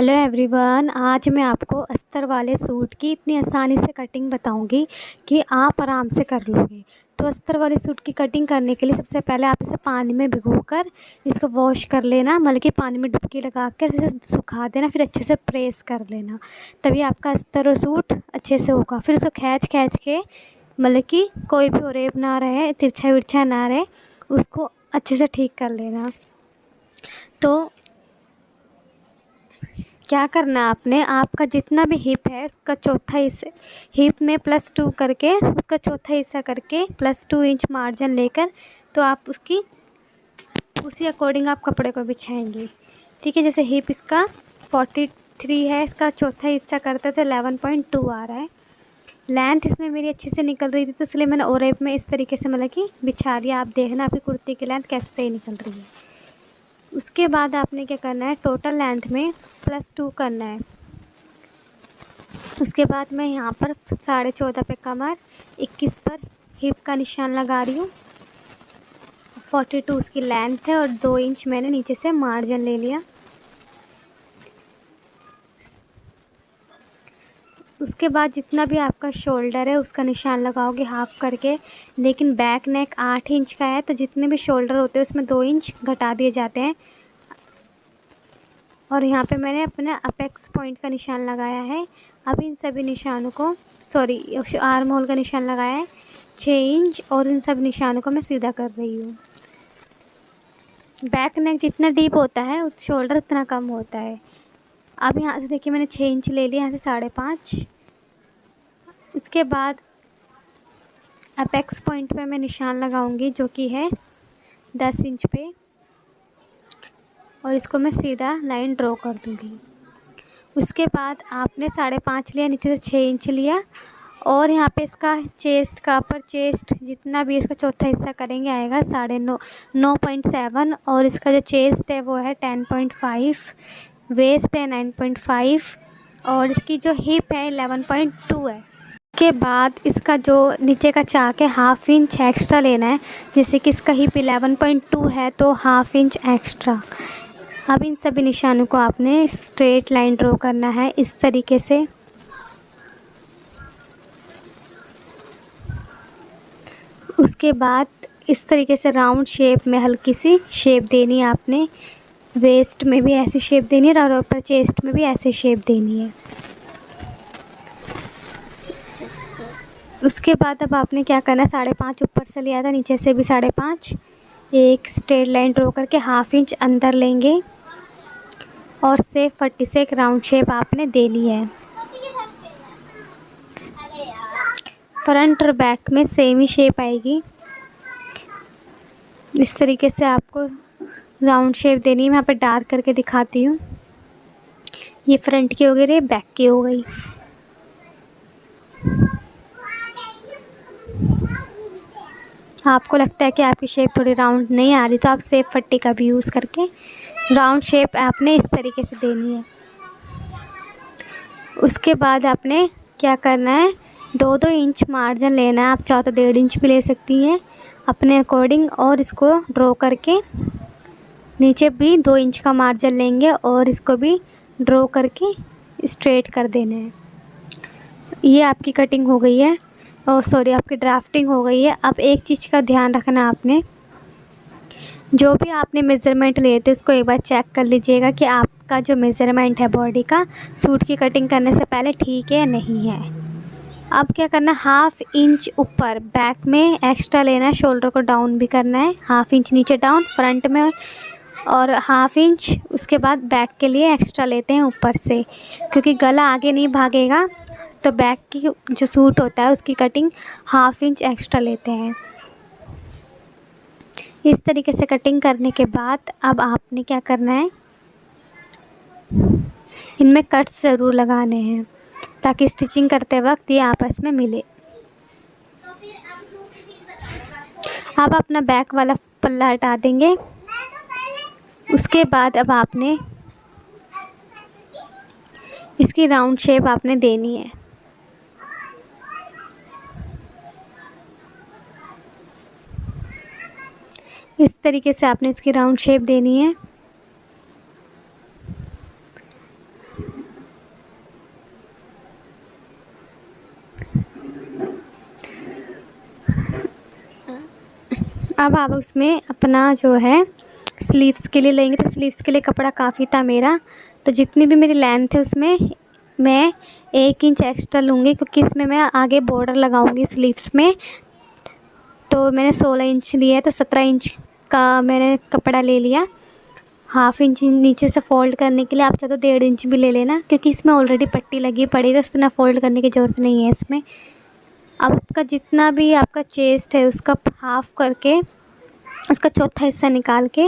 Hello everyone, आज मैं आपको अस्तर वाले सूट की इतनी आसानी से कटिंग बताऊंगी कि आप आराम से कर लोगे। तो अस्तर वाले सूट की कटिंग करने के लिए सबसे पहले आप इसे पानी में भिगोकर इसको वॉश कर लेना, मतलब कि पानी में डुबकी लगा कर इसे सुखा देना, फिर अच्छे से प्रेस कर लेना। तभी आपका अस्तर और सूट अच्छे से होगा। फिर उसको खींच खींच के, मतलब कि कोई भी ओरेब ना रहे, तिरछा विरछा ना रहे, उसको अच्छे से ठीक कर लेना। तो क्या करना है आपने, आपका जितना भी हिप है उसका चौथा हिस्सा, हिप में +2 करके उसका चौथा हिस्सा करके +2 इंच मार्जिन लेकर, तो आप उसकी उसी अकॉर्डिंग आप कपड़े को बिछाएंगे। ठीक है, जैसे हिप इसका 43 है, इसका चौथा हिस्सा करते थे 11.2 आ रहा है। लेंथ इसमें मेरी अच्छे से निकल रही थी, तो इसलिए मैंने ओरेप में इस तरीके से मतलब कि बिछा लिया। आप देखना आपकी कुर्ती की लेंथ कैसे सही निकल रही है। उसके बाद आपने क्या करना है, टोटल लेंथ में +2 करना है। उसके बाद मैं यहाँ पर 14.5 पे कमर, 21 पर हिप का निशान लगा रही हूँ। 42 उसकी लेंथ है और 2 इंच मैंने नीचे से मार्जिन ले लिया। उसके बाद जितना भी आपका शोल्डर है उसका निशान लगाओगे हाफ करके, लेकिन बैक नेक 8 इंच का है, तो जितने भी शोल्डर होते हैं उसमें 2 इंच घटा दिए जाते हैं। और यहाँ पे मैंने अपने अपेक्स पॉइंट का निशान लगाया है। अब इन सभी निशानों को, सॉरी, आर्म होल का निशान लगाया है 6 इंच, और इन सब निशानों को मैं सीधा कर रही हूँ। बैक नेक जितना डीप होता है शोल्डर उतना कम होता है। अब यहाँ से देखिए मैंने 6 इंच ले लिया, यहाँ से 5.5। उसके बाद अपेक्स पॉइंट पे मैं निशान लगाऊंगी जो कि है 10 इंच पे, और इसको मैं सीधा लाइन ड्रॉ कर दूंगी। उसके बाद आपने 5.5 लिया, नीचे से 6 इंच लिया, और यहाँ पे इसका चेस्ट का, अपर चेस्ट जितना भी इसका चौथा हिस्सा करेंगे आएगा 9.7, और इसका जो चेस्ट है वो है 10.5, वेस्ट है 9.5, और इसकी जो हिप है 11.2 है। के बाद इसका जो नीचे का चाक है 1/2 इंच एक्स्ट्रा लेना है। जैसे कि इसका हिप 11.2 है तो 1/2 इंच एक्स्ट्रा। अब इन सभी निशानों को आपने स्ट्रेट लाइन ड्रॉ करना है इस तरीके से। उसके बाद इस तरीके से राउंड शेप में हल्की सी शेप देनी है आपने। वेस्ट में भी ऐसी शेप देनी है और ऊपर चेस्ट में भी ऐसी शेप देनी है। उसके बाद अब आपने क्या करना है, 5.5 ऊपर से लिया था, नीचे से भी 5.5, एक स्ट्रेट लाइन ड्रॉ करके 1/2 इंच अंदर लेंगे और से फट्टी से एक राउंड शेप आपने देनी है। फ्रंट और बैक में सेम ही शेप आएगी। इस तरीके से आपको राउंड शेप देनी है। मैं यहाँ पर डार्क करके दिखाती हूँ। ये फ्रंट की हो गई, ये बैक की हो गई। आपको लगता है कि आपकी शेप थोड़ी राउंड नहीं आ रही, तो आप सेफ फट्टी का भी यूज़ करके राउंड शेप आपने इस तरीके से देनी है। उसके बाद आपने क्या करना है, 2-2 इंच मार्जिन लेना है। आप चाहो तो 1.5 इंच भी ले सकती हैं अपने अकॉर्डिंग, और इसको ड्रॉ करके नीचे भी 2 इंच का मार्जिन लेंगे और इसको भी ड्रॉ करके स्ट्रेट कर देना है। ये आपकी कटिंग हो गई है, और सॉरी, आपकी ड्राफ्टिंग हो गई है। अब एक चीज़ का ध्यान रखना, आपने जो भी आपने मेज़रमेंट लिए थे उसको एक बार चेक कर लीजिएगा कि आपका जो मेज़रमेंट है बॉडी का सूट की कटिंग करने से पहले ठीक है या नहीं है। अब क्या करना है, 1/2 इंच ऊपर बैक में एक्स्ट्रा लेना है, शोल्डर को डाउन भी करना है 1/2 इंच नीचे डाउन फ्रंट में, और 1/2 इंच उसके बाद बैक के लिए एक्स्ट्रा लेते हैं ऊपर से, क्योंकि गला आगे नहीं भागेगा। तो बैक की जो सूट होता है उसकी कटिंग 1/2 इंच एक्स्ट्रा लेते हैं। इस तरीके से कटिंग करने के बाद अब आपने क्या करना है, इनमें कट्स ज़रूर लगाने हैं ताकि स्टिचिंग करते वक्त ये आपस में मिले। अब अपना बैक वाला पल्ला हटा देंगे। उसके बाद अब आपने इसकी राउंड शेप आपने देनी है। इस तरीके से आपने इसकी राउंड शेप देनी है। अब आप उसमें अपना जो है स्लीव्स के लिए लेंगे, तो स्लीव्स के लिए कपड़ा काफ़ी था मेरा, तो जितनी भी मेरी लेंथ है उसमें मैं 1 इंच एक्स्ट्रा लूँगी, क्योंकि इसमें मैं आगे बॉर्डर लगाऊँगी स्लीव्स में। तो मैंने 16 इंच लिया है, तो 17 इंच का मैंने कपड़ा ले लिया। हाफ़ इंच नीचे से फ़ोल्ड करने के लिए आप चाहे तो 1.5 इंच भी ले लेना, क्योंकि इसमें ऑलरेडी पट्टी लगी पड़ी है, तो इतना फ़ोल्ड करने की ज़रूरत नहीं है इसमें। अब आपका जितना भी आपका चेस्ट है उसका हाफ़ करके उसका चौथा हिस्सा निकाल के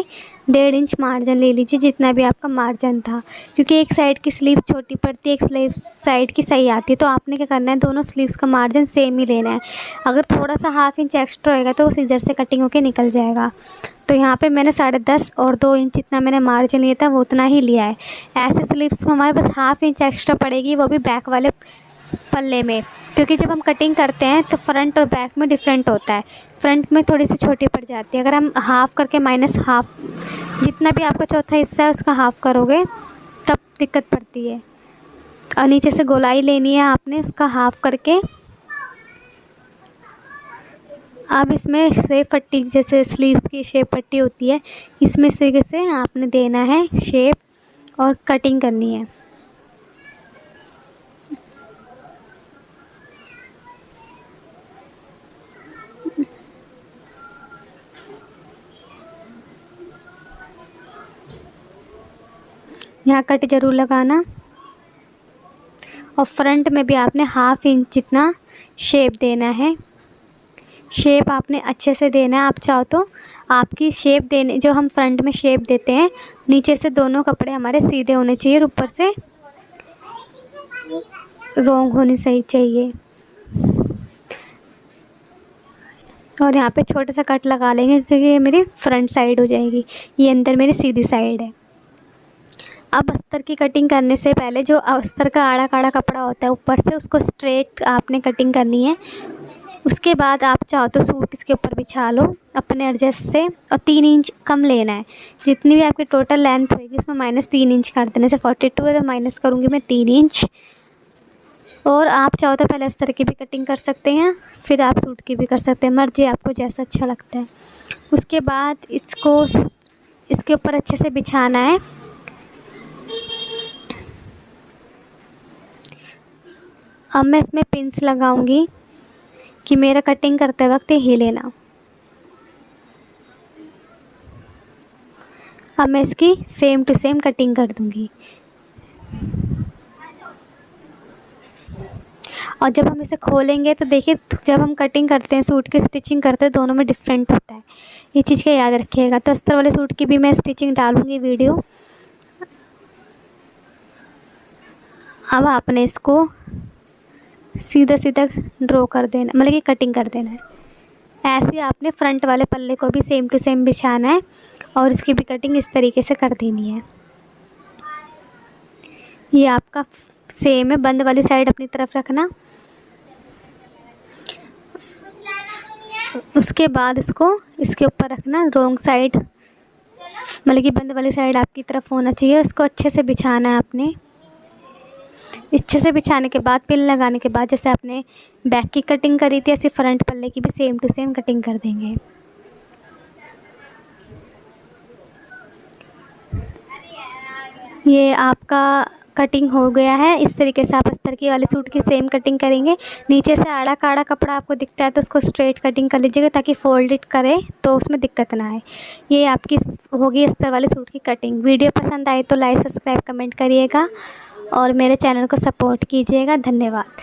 1.5 इंच मार्जिन ले लीजिए, जितना भी आपका मार्जिन था, क्योंकि एक साइड की स्लीव छोटी पड़ती है, एक साइड की सही आती है। तो आपने क्या करना है, दोनों स्लीव्स का मार्जिन सेम ही लेना है। अगर थोड़ा सा हाफ़ इंच एक्स्ट्रा होएगा तो वो सीज़र से कटिंग होके निकल जाएगा। तो यहाँ पे मैंने 10.5 और 2 इंच जितना मैंने मार्जिन लिया था वो उतना ही लिया है। ऐसे स्लीव्स में हमारे पास हाफ़ इंच एक्स्ट्रा पड़ेगी, वो भी बैक वाले पल्ले में, क्योंकि जब हम कटिंग करते हैं तो फ्रंट और बैक में डिफरेंट होता है। फ्रंट में थोड़ी सी छोटी पड़ जाती है, अगर हम हाफ़ करके माइनस हाफ़, जितना भी आपका चौथा हिस्सा है उसका हाफ़ करोगे तब दिक्कत पड़ती है। और नीचे से गोलाई लेनी है आपने उसका हाफ़ करके। अब इसमें शेप पट्टी, जैसे स्लीव्स की शेप पट्टी होती है, इसमें से आपने देना है शेप और कटिंग करनी है। यहाँ कट ज़रूर लगाना। और फ्रंट में भी आपने हाफ़ इंच जितना शेप देना है। शेप आपने अच्छे से देना है। आप चाहो तो आपकी शेप देने, जो हम फ्रंट में शेप देते हैं, नीचे से दोनों कपड़े हमारे सीधे होने चाहिए और ऊपर से रोंग होनी सही चाहिए। और यहाँ पे छोटा सा कट लगा लेंगे, क्योंकि ये मेरी फ्रंट साइड हो जाएगी, ये अंदर मेरी सीधी साइड है। अब अस्तर की कटिंग करने से पहले जो अस्तर का आड़ा काड़ा कपड़ा होता है ऊपर से, उसको स्ट्रेट आपने कटिंग करनी है। उसके बाद आप चाहो तो सूट इसके ऊपर बिछा लो अपने एडजस्ट से, और 3 इंच कम लेना है। जितनी भी आपकी टोटल लेंथ होगी उसमें -3 इंच कर देना। जैसे 42 है तो माइनस करूँगी मैं 3 इंच। और आप चाहो तो पहले अस्तर की भी कटिंग कर सकते हैं, फिर आप सूट की भी कर सकते हैं, मर्जी आपको जैसा अच्छा लगता है। उसके बाद इसको इसके ऊपर अच्छे से बिछाना है। अब मैं इसमें पिंस लगाऊंगी कि मेरा कटिंग करते वक्त हिले ना। अब मैं इसकी सेम टू सेम कटिंग कर दूंगी। और जब हम इसे खोलेंगे तो देखिए, जब हम कटिंग करते हैं, सूट की स्टिचिंग करते हैं, दोनों में डिफरेंट होता है, ये चीज़ का याद रखिएगा। तो अस्तर वाले सूट की भी मैं स्टिचिंग डालूंगी वीडियो। अब आपने इसको सीधा सीधा ड्रॉ कर देना, मतलब कि कटिंग कर देना है। ऐसे आपने फ्रंट वाले पल्ले को भी सेम टू सेम बिछाना है और इसकी भी कटिंग इस तरीके से कर देनी है। ये आपका सेम है। बंद वाली साइड अपनी तरफ रखना। उसके बाद इसको इसके ऊपर रखना, रॉन्ग साइड, मतलब कि बंद वाली साइड आपकी तरफ होना चाहिए। इसको अच्छे से बिछाना है आपने। अच्छे से बिछाने के बाद, पिन लगाने के बाद, जैसे आपने बैक की कटिंग करी थी ऐसे फ्रंट पल्ले की भी सेम टू सेम कटिंग कर देंगे। ये आपका कटिंग हो गया है। इस तरीके से आप अस्तर की वाले सूट की सेम कटिंग करेंगे। नीचे से आड़ा काड़ा कपड़ा आपको दिखता है तो उसको स्ट्रेट कटिंग कर लीजिएगा, ताकि फोल्ड करे तो उसमें दिक्कत ना आए। ये आपकी होगी अस्तर वाले सूट की कटिंग। वीडियो पसंद आए तो लाइक, सब्सक्राइब, कमेंट करिएगा और मेरे चैनल को सपोर्ट कीजिएगा। धन्यवाद।